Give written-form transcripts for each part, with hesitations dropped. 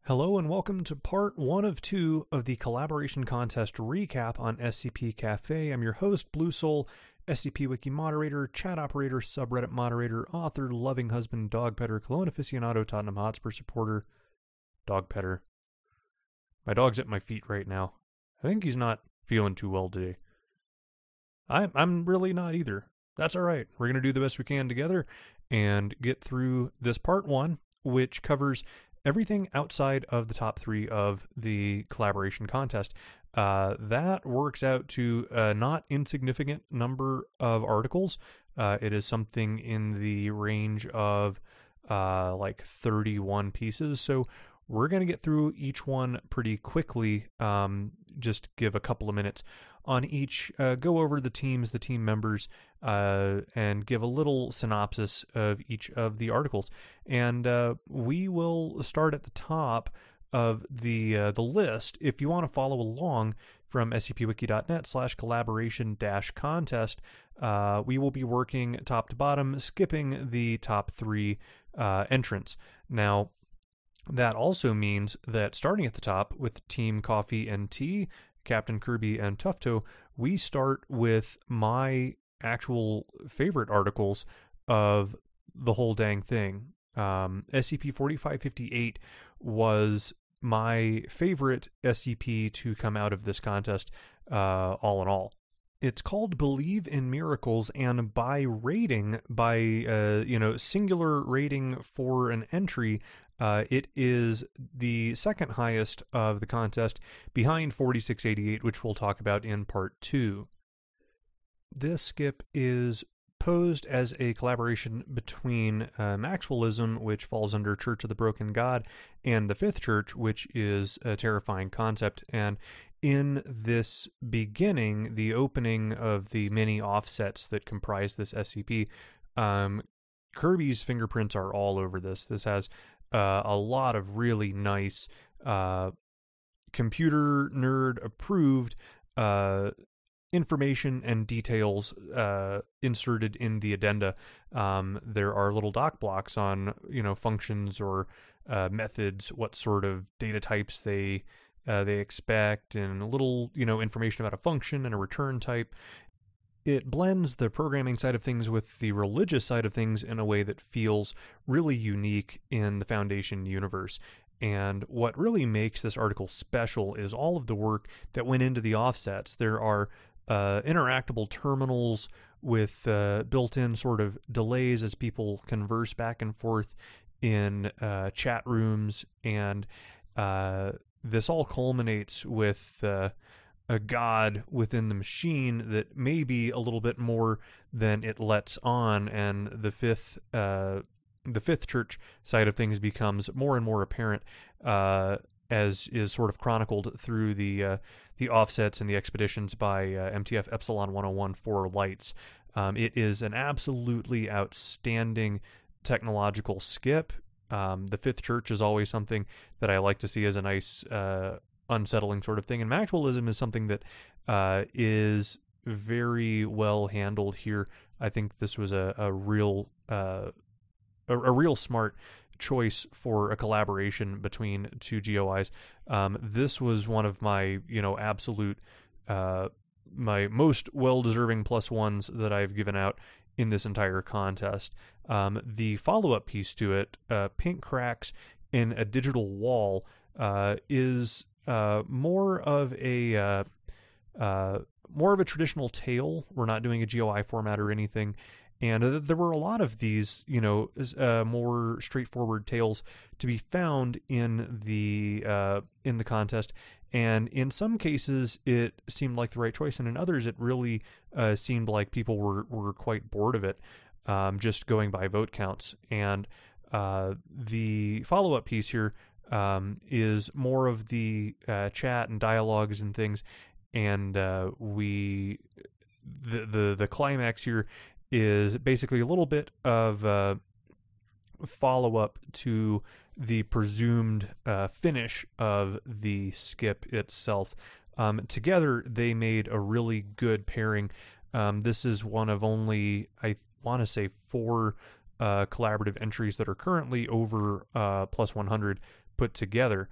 Hello and welcome to part 1 of 2 of the collaboration contest recap on SCP Cafe. I'm your host, Blue Soul, SCP Wiki moderator, chat operator, subreddit moderator, author, loving husband, dog petter, Cologne aficionado, Tottenham Hotspur supporter, dog petter. My dog's at my feet right now. I think he's not feeling too well today. I'm really not either. That's alright. We're going to do the best we can together and get through this part 1, which covers everything outside of the top 3 of the collaboration contest. That works out to a not insignificant number of articles. It is something in the range of like 31 pieces. So we're going to get through each one pretty quickly. Just give a couple of minutes on each, go over the teams, the team members, and give a little synopsis of each of the articles. And we will start at the top of the list. If you want to follow along from scpwiki.net/collaboration-contest, we will be working top to bottom, skipping the top 3 entrants. Now, that also means that starting at the top with Team Coffee and Tea, Captain Kirby and Tufto, we start with my actual favorite articles of the whole dang thing. SCP-4558 was my favorite SCP to come out of this contest, all in all. It's called Believe in Miracles, and by rating, by singular rating for an entry, it is the second highest of the contest, behind 4688, which we'll talk about in part 2. This skip is posed as a collaboration between Maxwellism, which falls under Church of the Broken God, and the Fifth Church, which is a terrifying concept. And in this beginning, the opening of the many offsets that comprise this SCP, Kirby's fingerprints are all over this. This has a lot of really nice computer nerd approved information and details inserted in the addenda. There are little doc blocks on functions or methods, what sort of data types they expect, and a little information about a function and a return type. It blends the programming side of things with the religious side of things in a way that feels really unique in the Foundation universe. And what really makes this article special is all of the work that went into the offsets. There are interactable terminals with built-in sort of delays as people converse back and forth in chat rooms, and this all culminates with a god within the machine that may be a little bit more than it lets on, and the fifth church side of things becomes more and more apparent, as is sort of chronicled through the offsets and the expeditions by MTF Epsilon 101 for Lights. It is an absolutely outstanding technological skip. The Fifth Church is always something that I like to see as a nice unsettling sort of thing, and Maxwellism is something that is very well handled here. I think this was a real smart choice for a collaboration between two GOIs. This was one of my absolute my most well-deserving +1s that I've given out in this entire contest. The follow-up piece to it, Pink Cracks in a Digital Wall, is more of a traditional tale. We're not doing a GOI format or anything, and there were a lot of these, more straightforward tales to be found in the contest. And in some cases, it seemed like the right choice, and in others, it really seemed like people were quite bored of it, just going by vote counts. And the follow-up piece here is more of the chat and dialogues and things, and the climax here is basically a little bit of follow-up to the presumed finish of the skip itself. Together, they made a really good pairing. This is one of only, I want to say, 4 collaborative entries that are currently over +100, put together.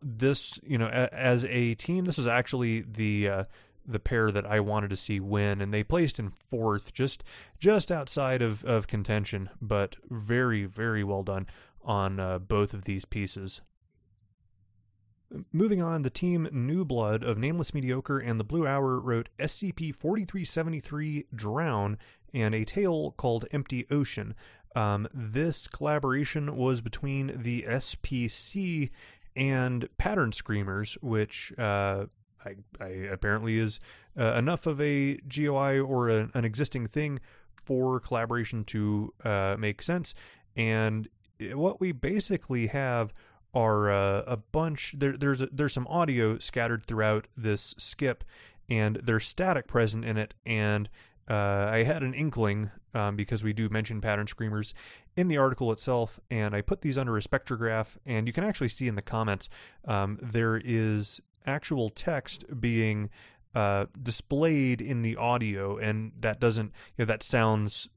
This, as a team, this was actually the pair that I wanted to see win, and they placed in fourth, just outside of contention, but very, very well done on both of these pieces. Moving on, the team New Blood of Nameless Mediocre and the Blue Hour wrote SCP-4373 Drown and a tale called Empty Ocean. This collaboration was between the SPC and Pattern Screamers, which I apparently is enough of a GOI or an existing thing for collaboration to make sense. And what we basically have are a bunch. There's some audio scattered throughout this skip, and there's static present in it. And I had an inkling because we do mention Pattern Screamers in the article itself, and I put these under a spectrograph, and you can actually see in the comments there is actual text being displayed in the audio, and that doesn't, that sounds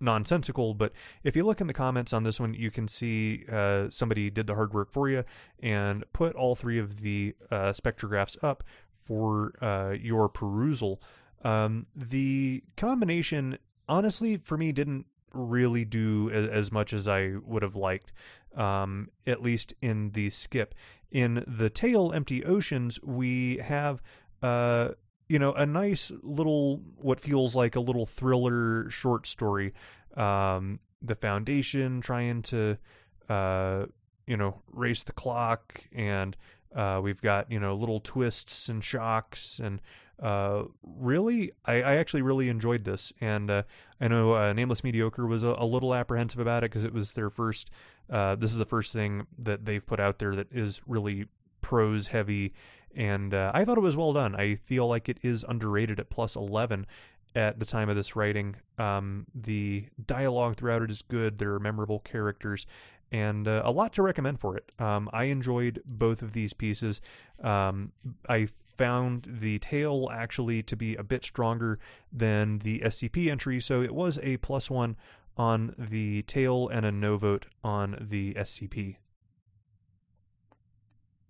nonsensical, but if you look in the comments on this one, you can see somebody did the hard work for you and put all three of the spectrographs up for your perusal. The combination, honestly, for me, didn't really do as much as I would have liked, at least in the skip. In the tale Empty Oceans, we have a nice little, what feels like a little thriller short story. The Foundation trying to, race the clock, and we've got, little twists and shocks, and really, I actually really enjoyed this. And I know Nameless Mediocre was a little apprehensive about it because it was their first, this is the first thing that they've put out there that is really prose heavy, and I thought it was well done. I feel like it is underrated at plus 11 at the time of this writing. The dialogue throughout it is good. There are memorable characters, and a lot to recommend for it. I enjoyed both of these pieces. I found the tale actually to be a bit stronger than the SCP entry, so it was a +1 on the tale and a no vote on the SCP.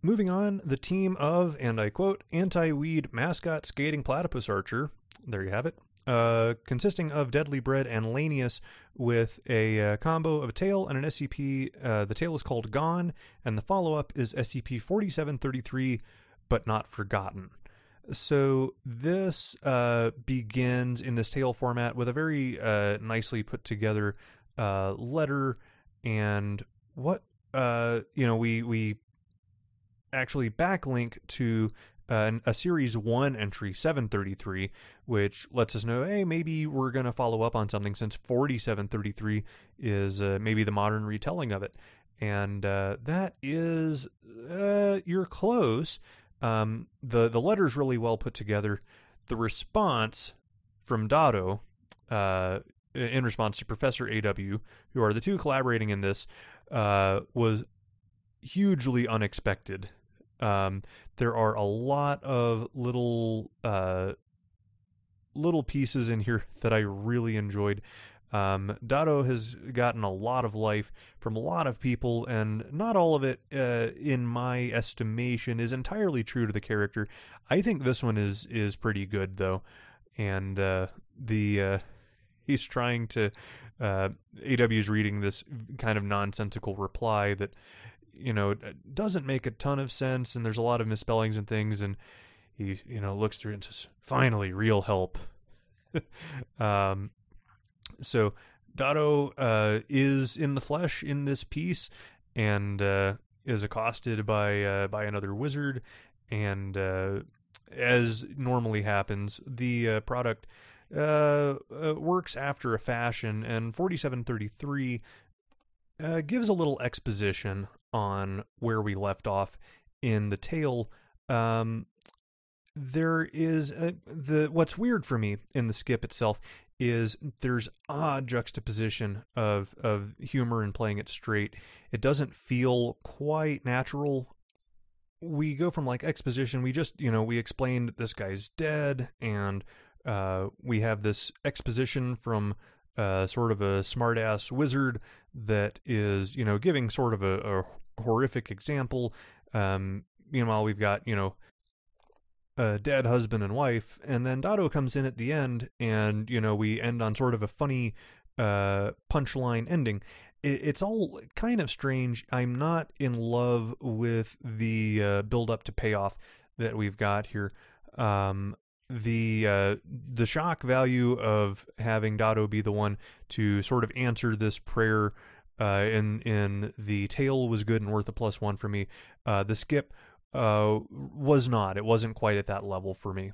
Moving on, the team of, and I quote, Anti-Weed Mascot Skating Platypus Archer, there you have it, consisting of Deadly Bread and Lanius, with a combo of a tale and an SCP. The tale is called Gone, and the follow-up is SCP-4733, But Not Forgotten. So this begins in this tale format with a very nicely put together letter, and what we actually backlink to a Series 1 entry, 733, which lets us know, hey, maybe we're going to follow up on something, since 4733 is maybe the modern retelling of it. And that is, you're close. The letter's really well put together. The response from Dado, in response to Professor AW, who are the two collaborating in this, was hugely unexpected. There are a lot of little pieces in here that I really enjoyed. Dado has gotten a lot of life from a lot of people, and not all of it, in my estimation, is entirely true to the character. I think this one is pretty good, though, and he's trying to, AW's reading this kind of nonsensical reply that, doesn't make a ton of sense, and there's a lot of misspellings and things, and he, looks through it and says, finally, real help. So Dado is in the flesh in this piece, and is accosted by another wizard, and as normally happens, the product works after a fashion, and 4733 gives a little exposition on where we left off in the tale. There is what's weird for me in the skip itself is there's odd juxtaposition of humor and playing it straight. It doesn't feel quite natural. We go from like exposition, we just, we explained this guy's dead, and we have this exposition from sort of a smart-ass wizard that is, giving sort of a horrific example. Meanwhile, we've got, a dead husband and wife, and then Dado comes in at the end, and, we end on sort of a funny punchline ending. It's all kind of strange. I'm not in love with the build-up to payoff that we've got here. The shock value of having Dado be the one to sort of answer this prayer in the tale was good and worth a +1 for me. The skip was not. It wasn't quite at that level for me.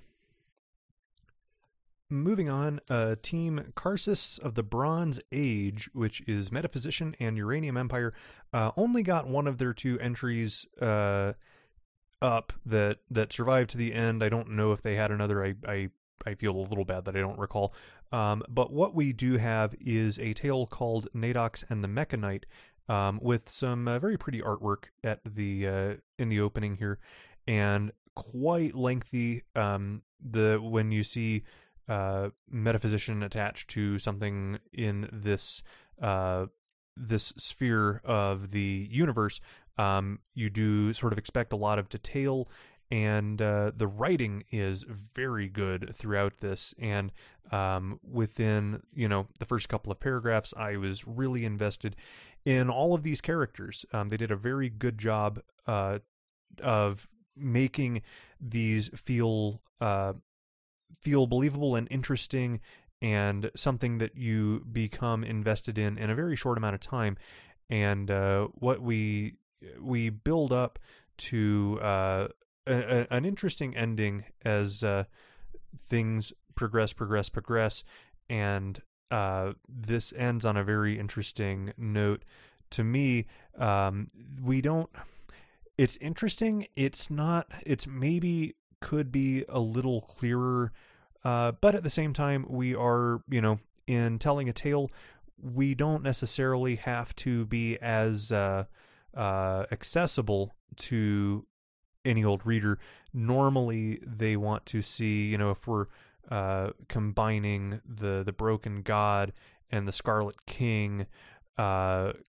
Moving on, Team Karsus of the Bronze Age, which is Metaphysician and Uranium Empire, only got one of their 2 entries up that survived to the end. I don't know if they had another. I feel a little bad that I don't recall. But what we do have is a tale called Nadox and the Mechanite, with some very pretty artwork at the in the opening here, and quite lengthy. When you see Metaphysician attached to something in this this sphere of the universe, you do sort of expect a lot of detail, and the writing is very good throughout this. And within the first couple of paragraphs, I was really invested in all of these characters. They did a very good job of making these feel believable and interesting, and something that you become invested in a very short amount of time. And what we build up to an interesting ending as things progress, and this ends on a very interesting note to me. It's interesting. It's maybe could be a little clearer, but at the same time, we are, in telling a tale, we don't necessarily have to be as accessible to any old reader. Normally, they want to see, if we're combining the Broken God and the Scarlet King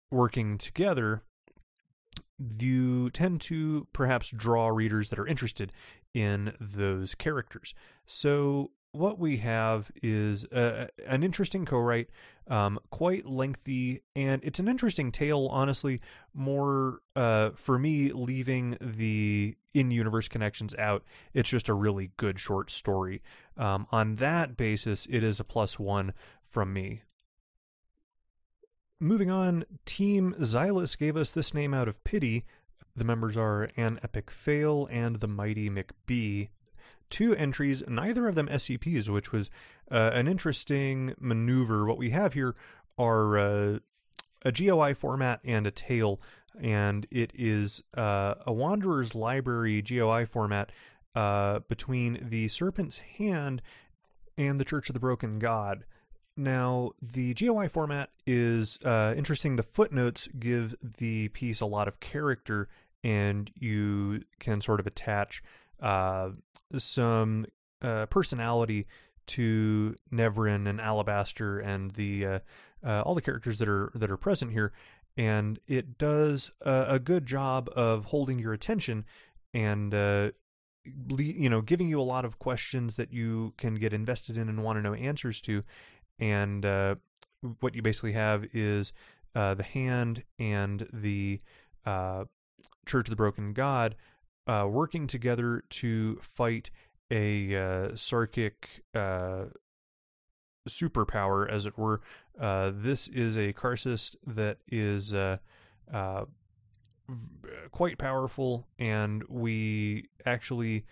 working together, you tend to perhaps draw readers that are interested in those characters. So what we have is an interesting co-write, quite lengthy, and it's an interesting tale, honestly, more for me, leaving the in-universe connections out. It's just a really good short story. On that basis, it is a +1 from me. Moving on, Team Xylus gave us this name out of pity. The members are An Epic Fail and the Mighty McBee. 2 entries, neither of them SCPs, which was an interesting maneuver. What we have here are a GOI format and a tale, and it is a Wanderer's Library GOI format between the Serpent's Hand and the Church of the Broken God. Now, the GOI format is interesting. The footnotes give the piece a lot of character, and you can sort of attach some personality to Nevrin and Alabaster and the all the characters that are present here, and it does a good job of holding your attention and giving you a lot of questions that you can get invested in and want to know answers to. And what you basically have is the Hand and the Church of the Broken God working together to fight a Sarkic superpower, as it were. This is a Karsus that is quite powerful, and we actually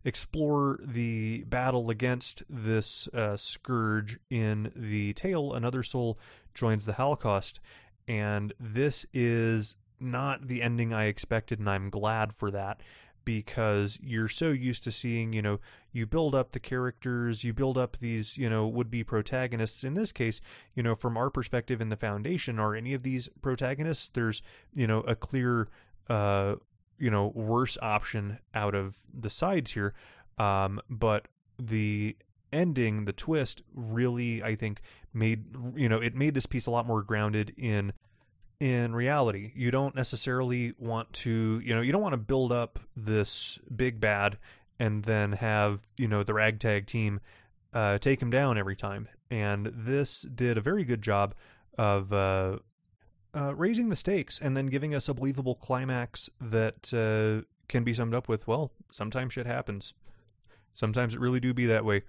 explore the battle against this scourge in the tale. Another soul joins the Holocaust, and this is not the ending I expected, and I'm glad for that, because you're so used to seeing, you build up the characters, you build up these, would-be protagonists. In this case, from our perspective in the Foundation, are any of these protagonists? There's, a clear worse option out of the sides here. But the ending, the twist, really, I think, made it made this piece a lot more grounded in reality. You don't necessarily want to, you don't want to build up this big bad and then have, the ragtag team take him down every time. And this did a very good job of raising the stakes and then giving us a believable climax that can be summed up with, well, sometimes shit happens. Sometimes it really do be that way.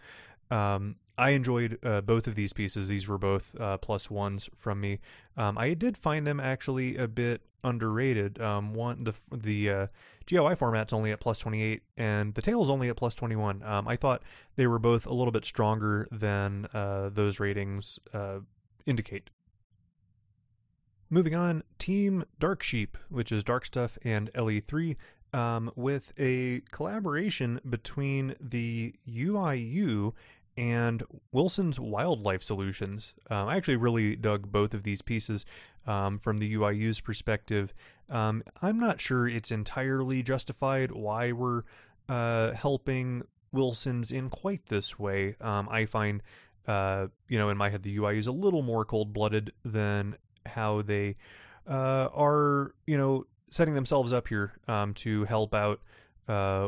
I enjoyed both of these pieces. These were both +1s from me. I did find them actually a bit underrated. The GOI format's only at +28, and the tail's only at +21. I thought they were both a little bit stronger than those ratings indicate. Moving on, Team Dark Sheep, which is Dark Stuff and LE3, with a collaboration between the UIU and Wilson's Wildlife Solutions. I actually really dug both of these pieces from the UIU's perspective. I'm not sure it's entirely justified why we're helping Wilson's in quite this way. I find, in my head, the UIU is a little more cold-blooded than how they are, setting themselves up here to help out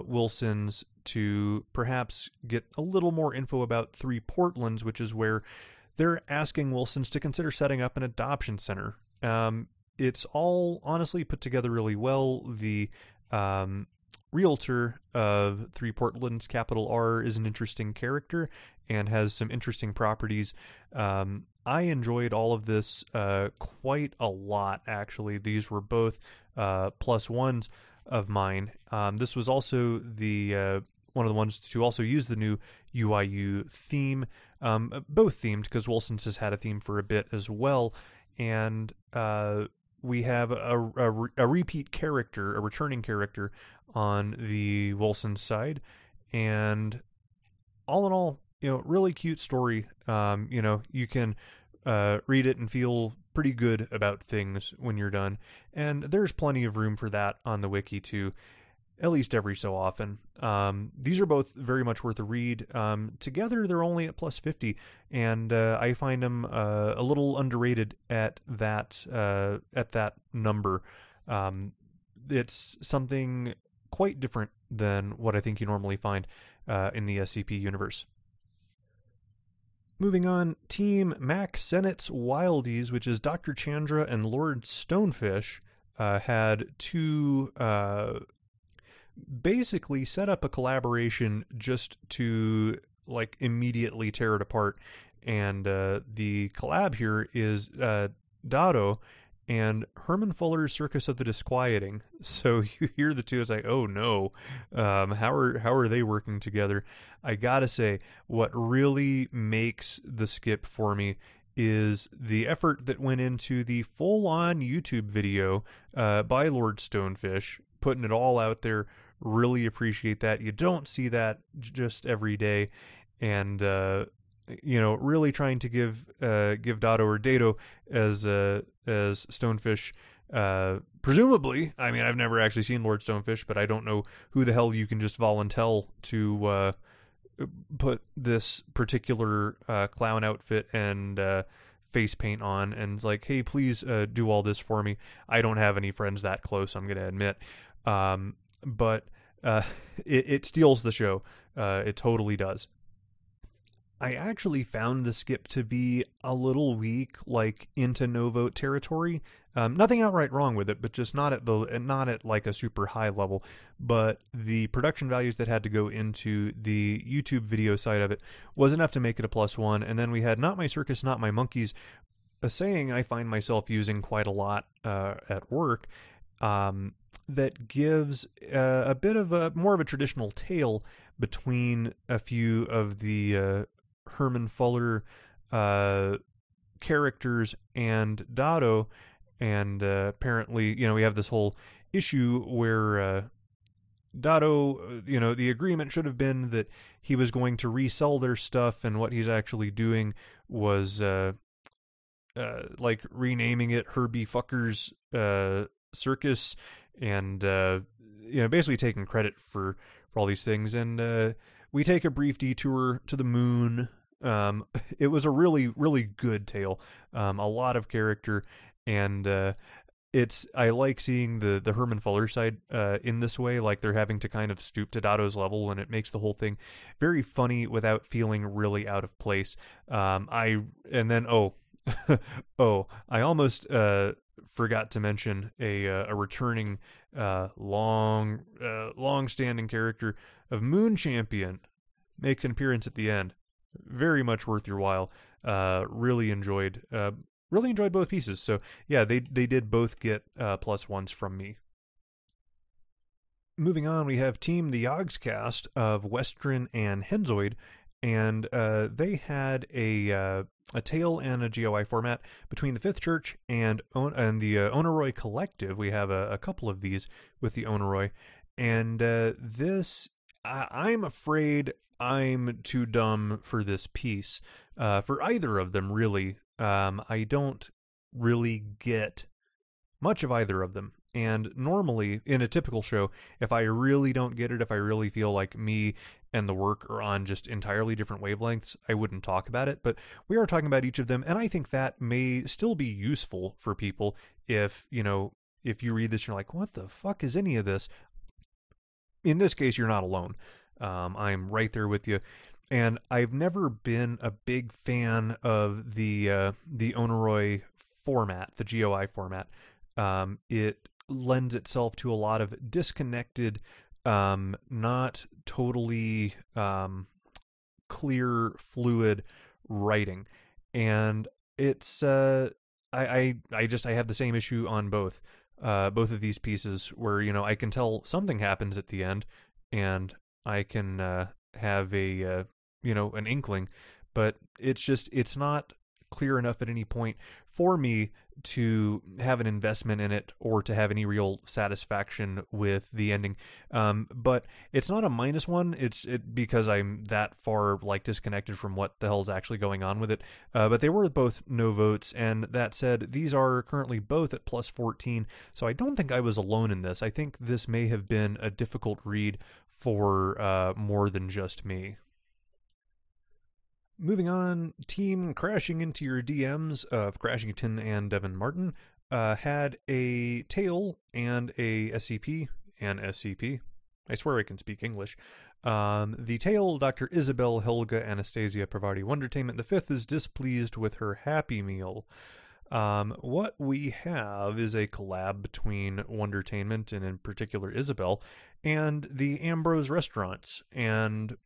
Wilson's to perhaps get a little more info about 3 Portlands, which is where they're asking Wilson's to consider setting up an adoption center. It's all honestly put together really well. The realtor of 3 Portlands, capital R, is an interesting character and has some interesting properties. I enjoyed all of this quite a lot, actually. These were both +1s of mine. This was also the one of the ones to also use the new UIU theme, both themed because Wilson's has had a theme for a bit as well, and we have a repeat character, a returning character on the Wilson side, and all in all, really cute story. You can read it and feel pretty good about things when you're done, and there's plenty of room for that on the wiki too, at least every so often. These are both very much worth a read. Together, they're only at +50, and I find them a little underrated at that number. It's something quite different than what I think you normally find in the SCP universe. Moving on, Team Mac Senate's Wildies, which is Dr. Chandra and Lord Stonefish, had two basically set up a collaboration just to immediately tear it apart. And the collab here is Dado and Herman Fuller's Circus of the Disquieting. So you hear the two, it's like, oh no, how are they working together? I gotta say, what really makes the skip for me is the effort that went into the full-on YouTube video by Lord Stonefish, putting it all out there. Really appreciate that. You don't see that just every day, and really trying to give Dado or Dado as Stonefish. Presumably, I mean, I've never actually seen Lord Stonefish, but I don't know who the hell you can just volunteer to put this particular clown outfit and face paint on, and it's like, hey, please do all this for me. I don't have any friends that close, I'm going to admit. But it steals the show. It totally does. I actually found the skip to be a little weak, into no vote territory. Nothing outright wrong with it, but just not at a super high level. But the production values that had to go into the YouTube video side of it was enough to make it a +1. And then we had Not My Circus, Not My Monkeys, a saying I find myself using quite a lot at work. That gives a bit of more of a traditional tale between a few of the Herman Fuller characters and Dado, and apparently, we have this whole issue where Dado, the agreement should have been that he was going to resell their stuff, and what he's actually doing was renaming it Herbie Fucker's Circus, and basically taking credit for all these things. And we take a brief detour to the moon. It was a really, really good tale. A lot of character, and I like seeing the Herman Fuller side in this way. Like they're having to kind of stoop to Dato's level, and it makes the whole thing very funny without feeling really out of place. I almost forgot to mention a returning long-standing character of Moon Champion makes an appearance at the end. Very much worth your while. Really enjoyed both pieces. So yeah, they did both get +1s from me. Moving on, we have Team the Yogscast of Western and Henzoid, and they had a tale and a GOI format between the Fifth Church and the Onoroi Collective. We have a couple of these with the Onoroi, and I'm afraid I'm too dumb for this piece, for either of them, really. I don't really get much of either of them. And normally, in a typical show, if I really don't get it, if I really feel like me and the work are on just entirely different wavelengths, I wouldn't talk about it. But we are talking about each of them, and I think that may still be useful for people if you read this and you're like, what the fuck is any of this? In this case, you're not alone. I'm right there with you. And I've never been a big fan of the Onoroi format, the GOI format. It lends itself to a lot of disconnected, not totally clear, fluid writing, and it's I have the same issue on both of these pieces where I can tell something happens at the end, and I can have a an inkling, but it's not clear enough at any point for me to have an investment in it or to have any real satisfaction with the ending. But it's not a -1. It's because I'm that far disconnected from what the hell's actually going on with it. But they were both no votes, and that said, these are currently both at +14. So I don't think I was alone in this. I think this may have been a difficult read for more than just me. Moving on, Team Crashing Into Your DMs of Crashington and Devin Martin had a tale and a SCP and SCP. I swear I can speak English. The tale, Dr. Isabel Helga Anastasia Parvati Wondertainment the Fifth is displeased with her Happy Meal. What we have is a collab between Wondertainment, and in particular Isabel, and the Ambrose restaurants, and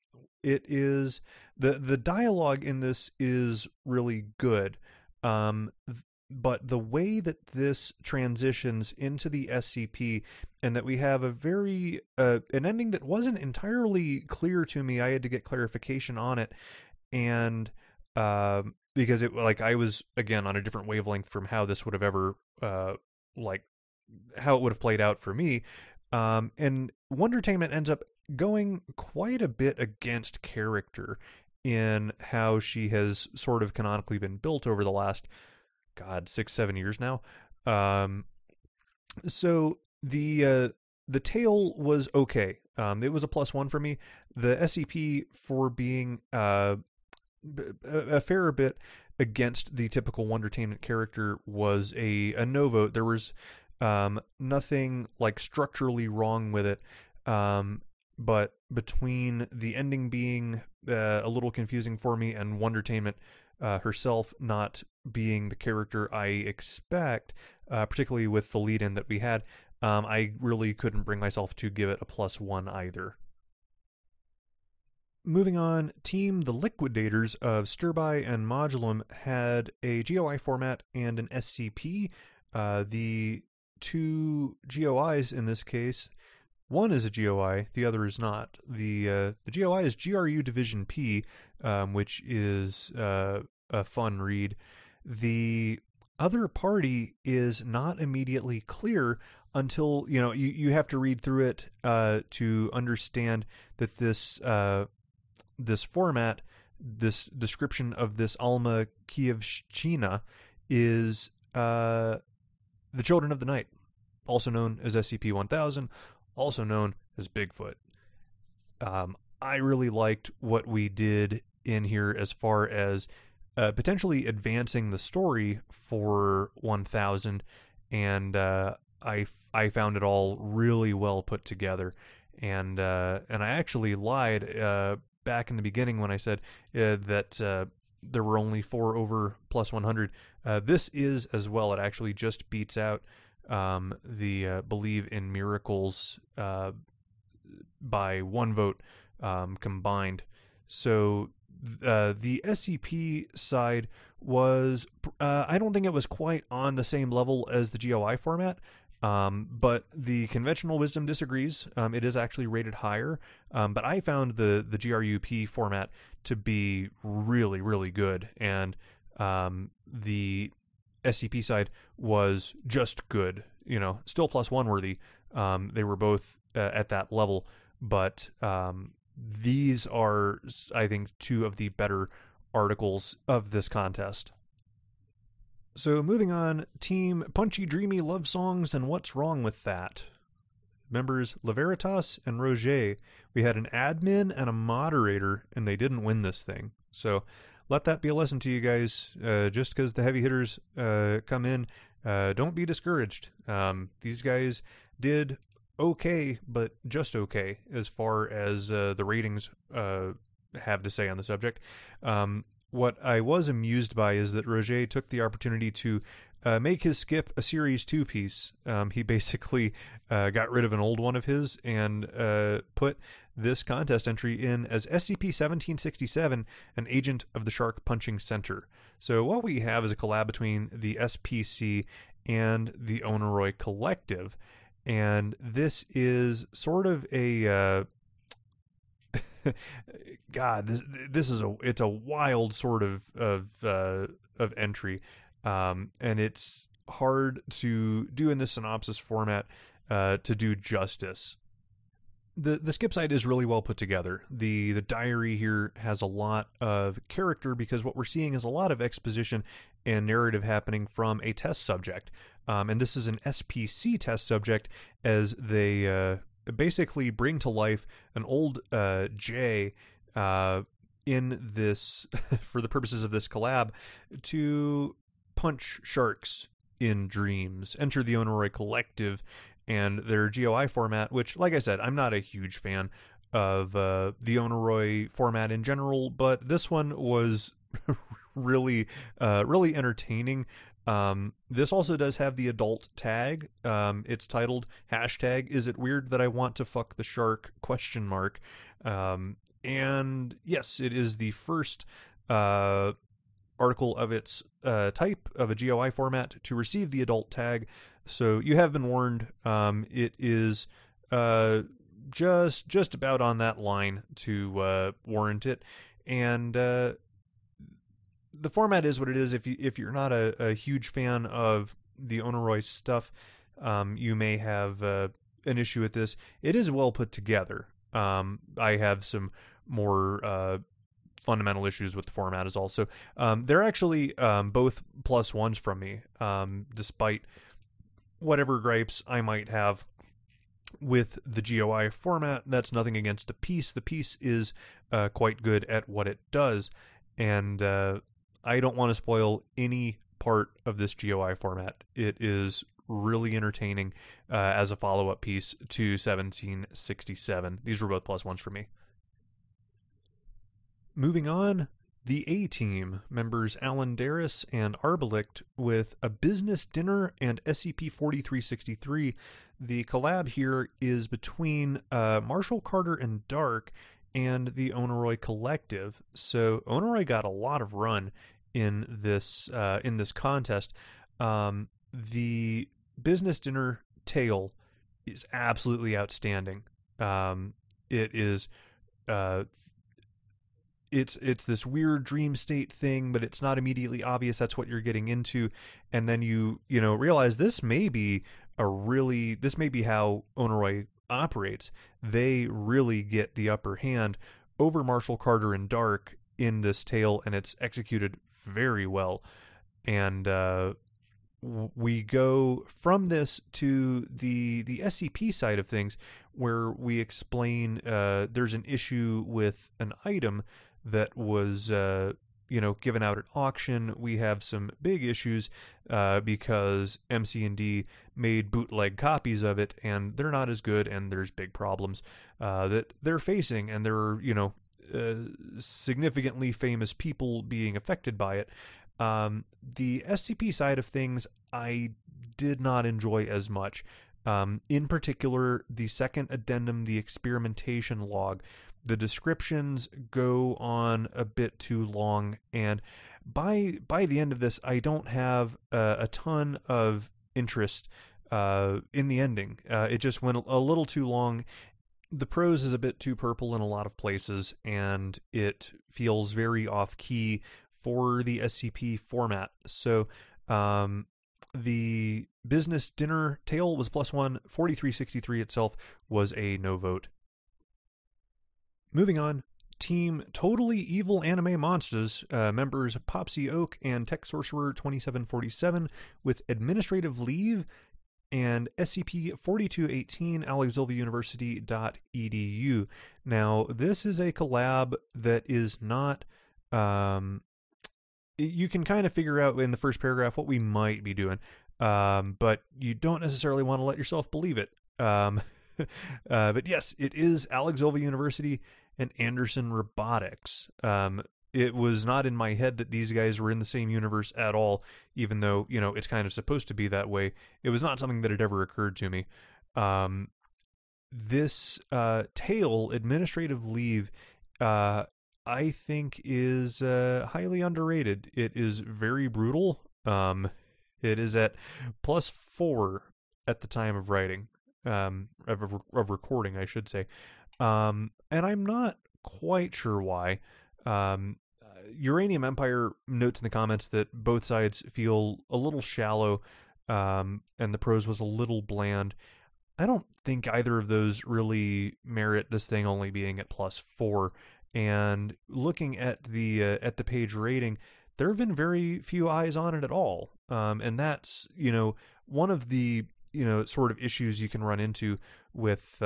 it is the dialogue in this is really good, but the way that this transitions into the SCP, and that we have a very an ending that wasn't entirely clear to me. I had to get clarification on it, and because I was again on a different wavelength from how this would have ever how it would have played out for me. And Wondertainment ends up going quite a bit against character in how she has sort of canonically been built over the last 6-7 years now. So the tale was okay. It was a +1 for me. The SCP, for being a fair bit against the typical Wondertainment character, was a no vote. There was nothing structurally wrong with it, but between the ending being a little confusing for me and Wondertainment herself not being the character I expect, particularly with the lead-in that we had, I really couldn't bring myself to give it a +1 either. Moving on, Team the Liquidators of Stirby and Modulum had a GOI format and an SCP. The two GOIs in this case, one is a GOI, the other is not. The GOI is GRU Division P, which is a fun read. The other party is not immediately clear until you have to read through it to understand that this format, this description of this Alma Kievshchina, is the Children of the Night, also known as SCP-1000, also known as Bigfoot. I really liked what we did in here as far as potentially advancing the story for 1000, and I found it all really well put together, and I actually lied back in the beginning when I said that there were only 4 over plus 100. This is as well. It actually just beats out the Believe in Miracles by 1 vote combined. So the SCP side was, I don't think it was quite on the same level as the GOI format, but the conventional wisdom disagrees. It is actually rated higher, but I found the GRUP format to be really, really good, and the SCP side was just good. Still +1 worthy. They were both at that level, but these are, I think, 2 of the better articles of this contest. So moving on, Team Punchy Dreamy Love Songs and What's Wrong with That. Members Leveritas and Roger. We had an admin and a moderator, and they didn't win this thing. So let that be a lesson to you guys. Just because the heavy hitters come in, don't be discouraged. These guys did okay, but just okay as far as the ratings have to say on the subject. What I was amused by is that Roger took the opportunity to make his skip a Series 2 piece. He basically got rid of an old one of his and put this contest entry in as SCP-1767, an agent of the Shark Punching Center. So what we have is a collab between the SPC and the Onoroi Collective, and this is sort of a God, this is it's a wild sort of entry, and it's hard to do in this synopsis format to do justice. The skip side is really well put together. The diary here has a lot of character because what we're seeing is a lot of exposition and narrative happening from a test subject, and this is an SPC test subject as they basically bring to life an old J in this for the purposes of this collab to punch sharks in dreams. Enter the Onoroi Collective and their GOI format, which, like I said, I'm not a huge fan of the Onoroi format in general, but this one was really entertaining. This also does have the adult tag. It's titled #Is it weird that I want to fuck the shark ? And yes, it is the first article of its type of a GOI format to receive the adult tag. So you have been warned. It is just about on that line to warrant it, and the format is what it is. If you're not a huge fan of the Onoroi stuff, you may have an issue with this. It is well put together. I have some more fundamental issues with the format as also. They're actually both +1s from me, despite whatever gripes I might have with the GOI format. That's nothing against the piece. The piece is quite good at what it does, and I don't want to spoil any part of this GOI format. It is really entertaining as a follow-up piece to 1767. These were both +1s for me. Moving on, the A-Team, members Alan Darris and Arbelict, with A Business Dinner and SCP-4363. The collab here is between Marshall Carter and Dark and the Onoroi Collective. So Onoroi got a lot of run in this contest. The Business Dinner tale is absolutely outstanding. It is it's this weird dream state thing, but it's not immediately obvious that's what you're getting into, and then you realize this may be how Onoroi operates. They really get the upper hand over Marshall Carter and Dark in this tale, and it's executed very well. And we go from this to the SCP side of things, where we explain there's an issue with an item that was given out at auction. We have some big issues because MC&D made bootleg copies of it, and they're not as good, and there's big problems that they're facing, and there are significantly famous people being affected by it. The SCP side of things I did not enjoy as much. In particular, the second addendum, the experimentation log. The descriptions go on a bit too long, and by the end of this, I don't have a ton of interest in the ending. It just went a little too long. The prose is a bit too purple in a lot of places, and it feels very off-key for the SCP format. So the business dinner tale was +1. 4363 itself was a no vote. Moving on, Team Totally Evil Anime Monsters, members Popsy Oak and Tech Sorcerer 2747 with administrative leave, and SCP-4218, alexsilvauniversity.edu. Now, this is a collab that is not... you can kind of figure out in the first paragraph what we might be doing, but you don't necessarily want to let yourself believe it. But yes, it is Alex Silva University and Anderson Robotics. It was not in my head that these guys were in the same universe at all, even though, it's kind of supposed to be that way. It was not something that had ever occurred to me. This tale, Administrative Leave, I think is highly underrated. It is very brutal. It is at +4 at the time of writing, of recording, I should say. And I'm not quite sure why. Uranium Empire notes in the comments that both sides feel a little shallow, and the prose was a little bland. I don't think either of those really merit this thing only being at +4. And looking at the page rating, there have been very few eyes on it at all. And that's, one of the, sort of issues you can run into with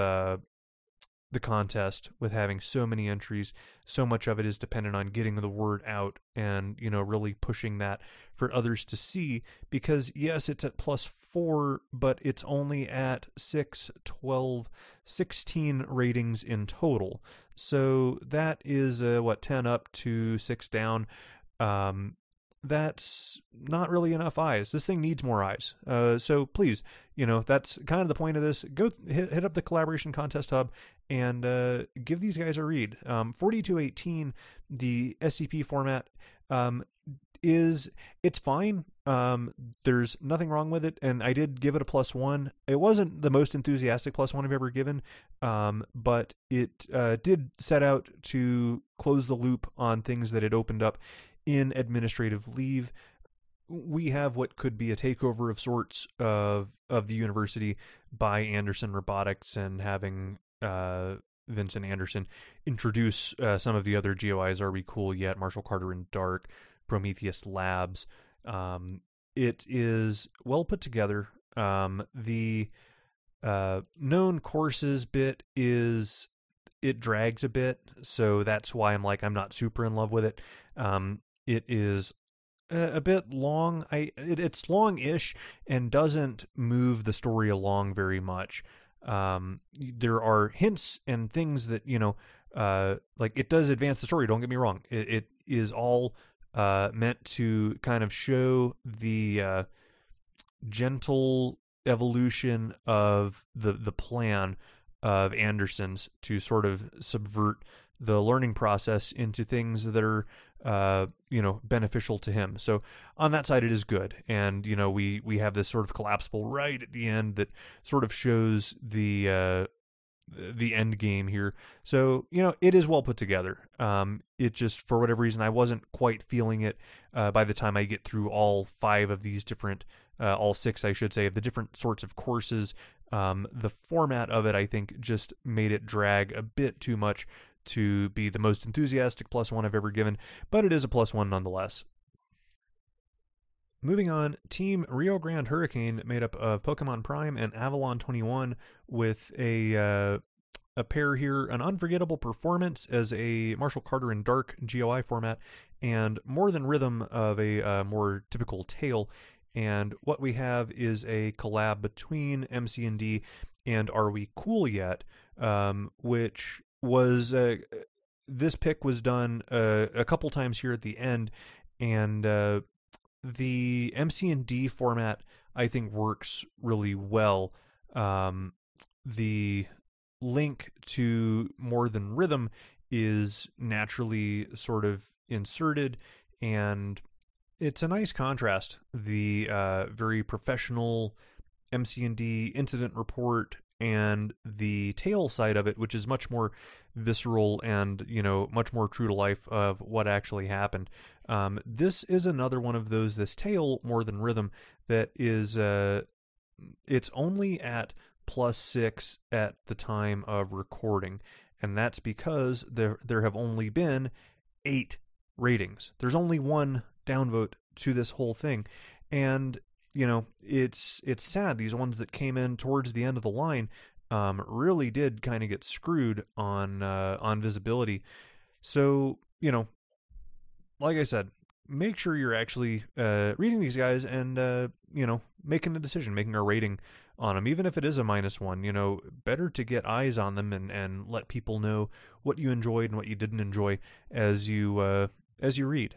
the contest, with having so many entries. So much of it is dependent on getting the word out and, really pushing that for others to see, because yes, it's at +4, but it's only at 6, 12, 16 ratings in total. So that is 10 up to 6 down. That's not really enough eyes. This thing needs more eyes. So please, that's kind of the point of this. Go hit up the Collaboration Contest Hub and give these guys a read. 4218, the SCP format, it's fine. There's nothing wrong with it, and I did give it a +1. It wasn't the most enthusiastic +1 I've ever given, but it did set out to close the loop on things that had opened up in Administrative Leave. We have what could be a takeover of sorts of the university by Anderson Robotics, and having Vincent Anderson introduce some of the other GOIs. Are We Cool Yet? Marshall Carter and Dark, Prometheus Labs. It is well put together. The known courses bit it drags a bit, so that's why I'm not super in love with it. It is a bit long. It's long-ish and doesn't move the story along very much. There are hints and things that, it does advance the story, don't get me wrong. It is all meant to kind of show the gentle evolution of the plan of Anderson's to sort of subvert the learning process into things that are beneficial to him. So on that side, it is good. And, we have this sort of collapsible right at the end that sort of shows the end game here. So, it is well put together. It just, for whatever reason, I wasn't quite feeling it by the time I get through all 5 of these different, all 6, I should say, of the different sorts of courses. The format of it, I think, just made it drag a bit too much to be the most enthusiastic +1 I've ever given, but it is a +1 nonetheless. Moving on, Team Rio Grande Hurricane, made up of Pokemon Prime and Avalon 21, with a pair here, an unforgettable performance as a Marshall Carter in Dark GOI format, and More Than Rhythm of a more typical Tail. And what we have is a collab between MC&D and Are We Cool Yet, which was this pick was done a couple times here at the end, and the MC&D format I think works really well. The link to More Than Rhythm is naturally sort of inserted, and it's a nice contrast. The very professional MC&D incident report and the Tail side of it, which is much more visceral and, you know, much more true to life of what actually happened. This is another one of those, this Tail More Than Rhythm, that is it's only at +6 at the time of recording, and that's because there have only been 8 ratings. There's only one downvote to this whole thing, and you know, it's sad. These ones that came in towards the end of the line really did kind of get screwed on visibility. So, you know, like I said, make sure you're actually reading these guys and you know, making a decision, making a rating on them, even if it is a -1. You know, better to get eyes on them and let people know what you enjoyed and what you didn't enjoy as you read.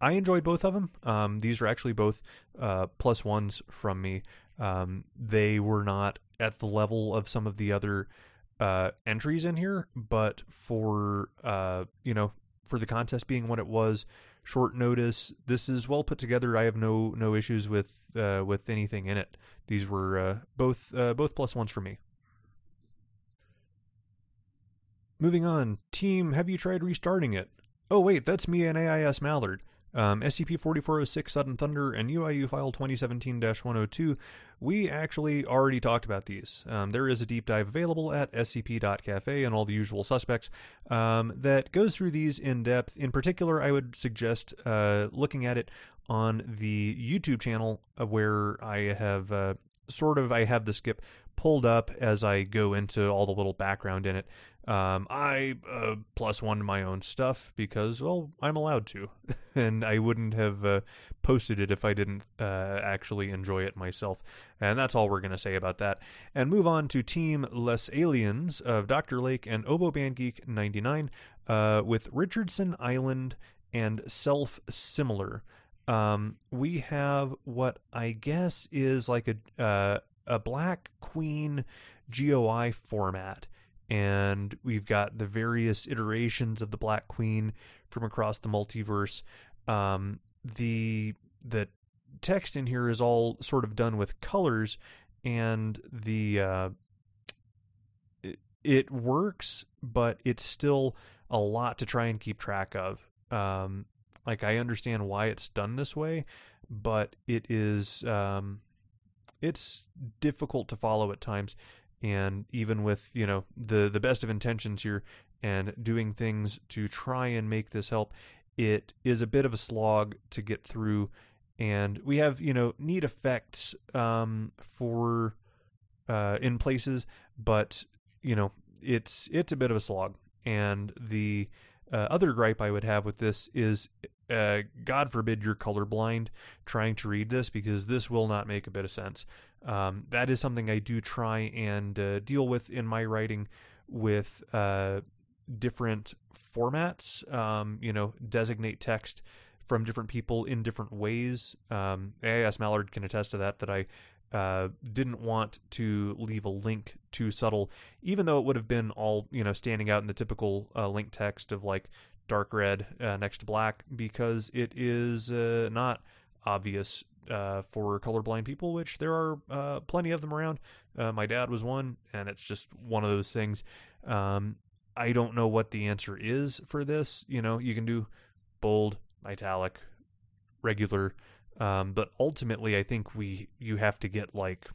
I enjoyed both of them. These are actually both +1s from me. They were not at the level of some of the other entries in here, but for you know, for the contest being what it was, short notice, this is well put together. I have no issues with anything in it. These were both +1s for me. Moving on, team, have you tried restarting it? Oh wait, that's me and AIS Mallard. SCP-4406 Sudden Thunder and UIU File 2017-102, we actually already talked about these. There is a deep dive available at scp.cafe and all the usual suspects that goes through these in depth. In particular, I would suggest looking at it on the YouTube channel where I have I have the skip pulled up as I go into all the little background in it. I +1 my own stuff because, well, I'm allowed to, and I wouldn't have posted it if I didn't actually enjoy it myself. And that's all we're going to say about that. And move on to Team Les Aliens of Dr. Lake and Obo Band Geek 99 with Richardson Island and Self Similar. We have what I guess is like a Black Queen GOI format. And we've got the various iterations of the Black Queen from across the multiverse. The text in here is all sort of done with colors, and it works, but it's still a lot to try and keep track of. Like, I understand why it's done this way, but it is it's difficult to follow at times. And even with, you know, the best of intentions here and doing things to try and make this help, it is a bit of a slog to get through. And we have, you know, neat effects for in places, but, you know, it's a bit of a slog. And the other gripe I would have with this is, God forbid you're colorblind trying to read this, because this will not make a bit of sense. That is something I do try and deal with in my writing with different formats, you know, designate text from different people in different ways. AIS Mallard can attest to that I didn't want to leave a link too subtle, even though it would have been all, you know, standing out in the typical link text of like dark red next to black, because it is not obvious for colorblind people, which there are plenty of them around. My dad was one, and it's just one of those things. I don't know what the answer is for this. You know, you can do bold, italic, regular, but ultimately I think you have to get like,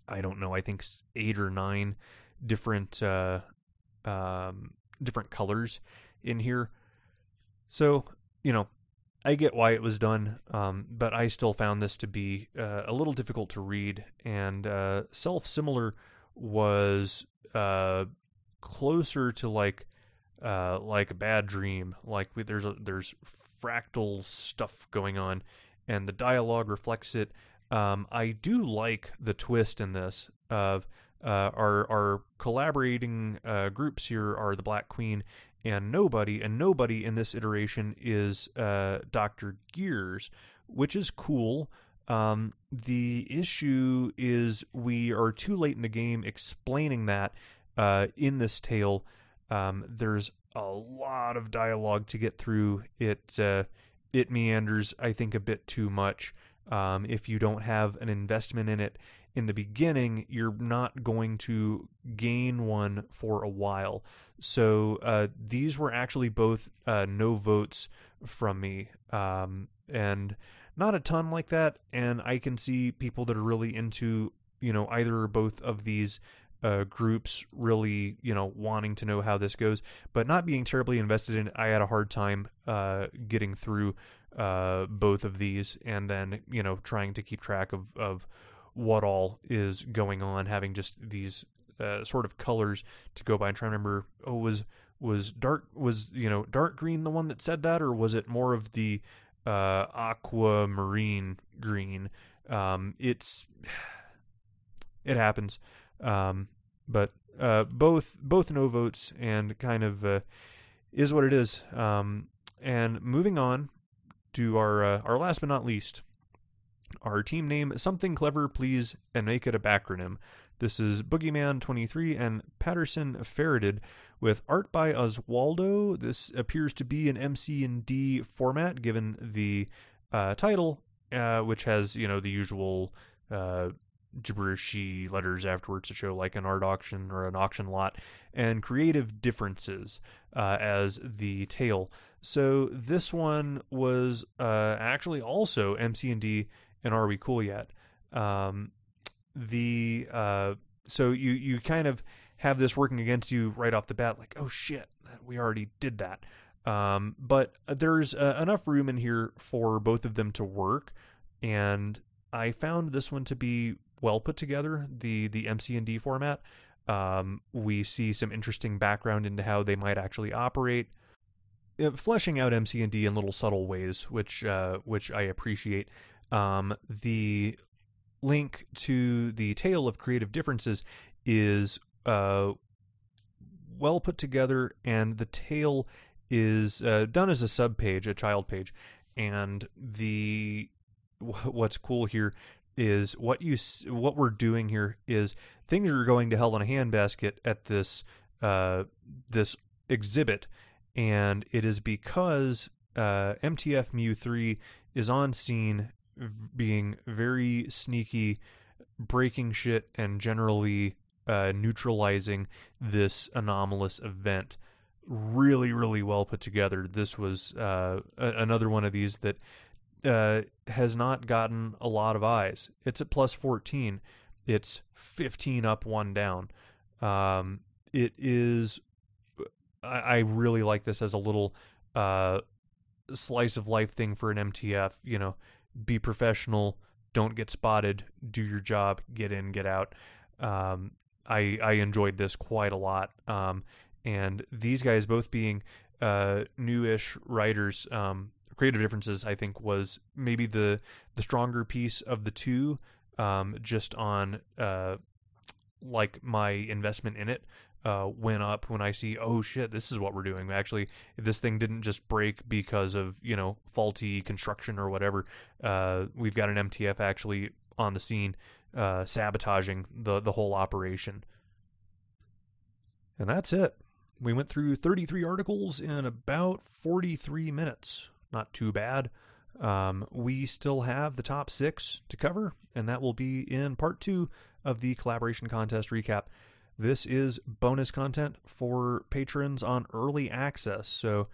I don't know, I think 8 or 9 different different colors in here. So, you know, I get why it was done, but I still found this to be a little difficult to read. And Self-Similar was closer to like a bad dream. Like there's fractal stuff going on, and the dialogue reflects it. I do like the twist in this of our collaborating groups here are the Black Queen and Nobody in this iteration is Dr. Gears, which is cool. The issue is we are too late in the game explaining that in this tale. There's a lot of dialogue to get through. It meanders, I think, a bit too much. If you don't have an investment in it in the beginning, you're not going to gain one for a while. So these were actually both no votes from me, and not a ton like that. And I can see people that are really into, either or both of these groups really, wanting to know how this goes, but not being terribly invested in it. I had a hard time getting through both of these, and then, trying to keep track of what all is going on, having just these sort of colors to go by and try to remember, was dark green the one that said that, or was it more of the aquamarine green? It happens. But both no votes, and kind of is what it is. And moving on to our last but not least, our team name, something clever, please, and make it a backronym. This is Boogeyman 23 and Patterson Ferreted, with art by Oswaldo. This appears to be an MC&D format, given the title, which has, the usual gibberishy letters afterwards to show like an art auction or an auction lot, and creative differences as the tale. So this one was actually also MC&D and Are We Cool Yet? So you kind of have this working against you right off the bat, like, oh shit, we already did that. But there's enough room in here for both of them to work, and I found this one to be well put together, the MC&D format. We see some interesting background into how they might actually operate, fleshing out MC&D in little subtle ways, which I appreciate. The link to the tale of creative differences is well put together, and the tale is done as a sub-page, a child page. And what's cool here is what we're doing here is things are going to hell in a handbasket at this this exhibit, and it is because MTF Mew 3 is on scene, being very sneaky, breaking shit, and generally neutralizing this anomalous event. Really, really well put together. This was another one of these that has not gotten a lot of eyes. It's at plus 14. It's 15 up, 1 down. It is... I really like this as a little slice of life thing for an MTF. Be professional, don't get spotted, do your job, get in, get out. I enjoyed this quite a lot. And these guys both being newish writers, creative differences, I think, was maybe the stronger piece of the two, just on like my investment in it went up when I see, oh shit, this is what we're doing. Actually, this thing didn't just break because of, faulty construction or whatever. We've got an MTF actually on the scene sabotaging the whole operation. And that's it. We went through 33 articles in about 43 minutes. Not too bad. We still have the top 6 to cover, and that will be in part 2 of the collaboration contest recap. This is bonus content for patrons on early access. So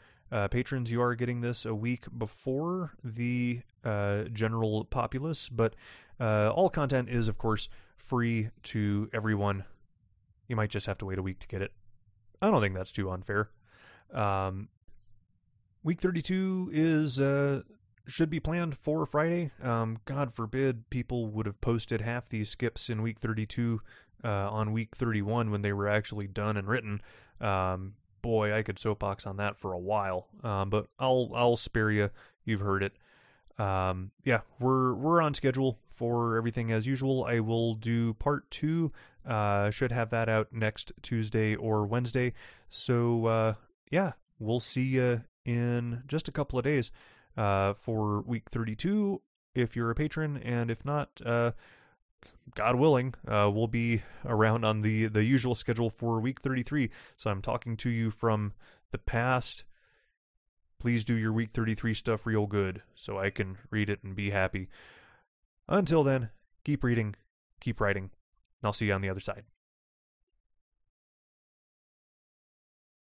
patrons, you are getting this a week before the general populace, but all content is, of course, free to everyone. You might just have to wait a week to get it. I don't think that's too unfair. Week 32 is should be planned for Friday. God forbid people would have posted half these skips in week 32 on week 31 when they were actually done and written. Boy, I could soapbox on that for a while, but I'll spare you. You've heard it. Yeah, we're on schedule for everything as usual. I will do part 2. Should have that out next Tuesday or Wednesday. So yeah, we'll see you in just a couple of days for week 32 if you're a patron, and if not, God willing, we'll be around on the usual schedule for week 33. So I'm talking to you from the past. Please do your week 33 stuff real good so I can read it and be happy. Until then, keep reading, keep writing, and I'll see you on the other side.